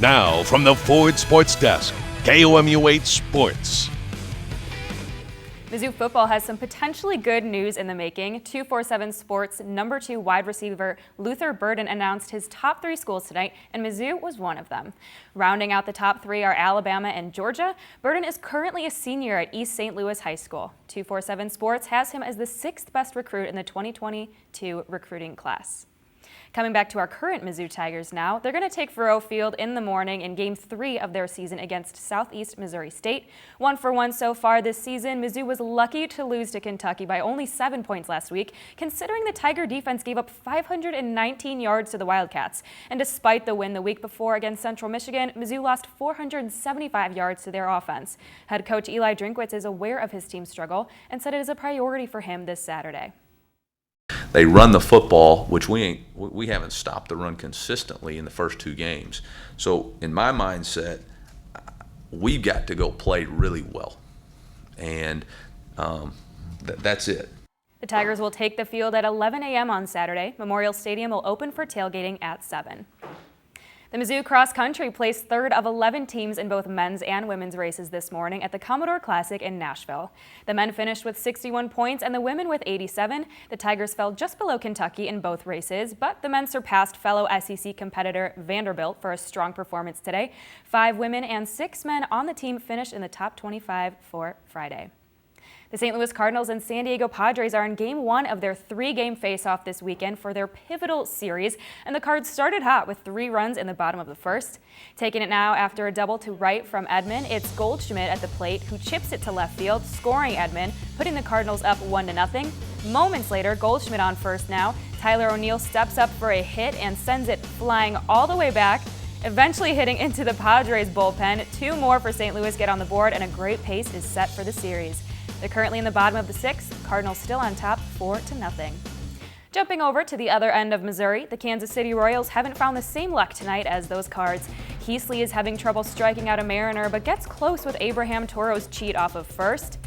Now, from the Ford Sports Desk, KOMU 8 Sports. Mizzou football has some potentially good news in the making. 247 Sports number 2 wide receiver Luther Burden announced his top 3 schools tonight, and Mizzou was one of them. Rounding out the top 3 are Alabama and Georgia. Burden is currently a senior at East St. Louis High School. 247 Sports has him as the 6th best recruit in the 2022 recruiting class. Coming back to our current Mizzou Tigers now, they're going to take Faurot Field in the morning in Game 3 of their season against Southeast Missouri State. 1-for-1 so far this season, Mizzou was lucky to lose to Kentucky by only 7 points last week, considering the Tiger defense gave up 519 yards to the Wildcats. And despite the win the week before against Central Michigan, Mizzou lost 475 yards to their offense. Head coach Eli Drinkwitz is aware of his team's struggle and said it is a priority for him this Saturday. They run the football, which we haven't stopped the run consistently in the first 2 games. So in my mindset, we've got to go play really well, and that's it. The Tigers will take the field at 11 a.m. on Saturday. Memorial Stadium will open for tailgating at 7. The Mizzou Cross Country placed 3rd of 11 teams in both men's and women's races this morning at the Commodore Classic in Nashville. The men finished with 61 points and the women with 87. The Tigers fell just below Kentucky in both races, but the men surpassed fellow SEC competitor Vanderbilt for a strong performance today. 5 women and 6 men on the team finished in the top 25 for Friday. The St. Louis Cardinals and San Diego Padres are in Game 1 of their 3-game face-off this weekend for their pivotal series, and the Cards started hot with 3 runs in the bottom of the first. Taking it now after a double to right from Edman, it's Goldschmidt at the plate who chips it to left field, scoring Edman, putting the Cardinals up 1-0. Moments later, Goldschmidt on first now. Tyler O'Neill steps up for a hit and sends it flying all the way back, eventually hitting into the Padres bullpen. 2 more for St. Louis get on the board, and a great pace is set for the series. They're currently in the bottom of the 6th, Cardinals still on top 4-0. Jumping over to the other end of Missouri, the Kansas City Royals haven't found the same luck tonight as those Cards. Heasley is having trouble striking out a Mariner, but gets close with Abraham Toro's cheat off of first.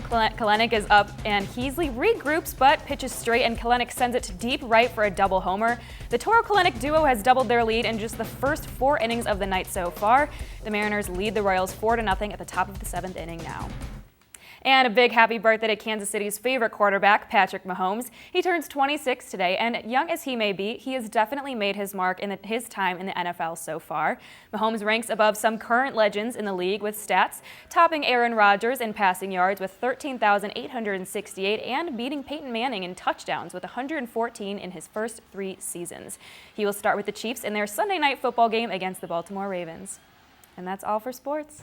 Kalenic is up and Heasley regroups but pitches straight, and Kalenic sends it to deep right for a double homer. The Toro-Kalenic duo has doubled their lead in just the first 4 innings of the night so far. The Mariners lead the Royals 4-0 at the top of the 7th inning now. And a big happy birthday to Kansas City's favorite quarterback, Patrick Mahomes. He turns 26 today, and young as he may be, he has definitely made his mark in his time in the NFL so far. Mahomes ranks above some current legends in the league with stats, topping Aaron Rodgers in passing yards with 13,868 and beating Peyton Manning in touchdowns with 114 in his first 3 seasons. He will start with the Chiefs in their Sunday night football game against the Baltimore Ravens. And that's all for sports.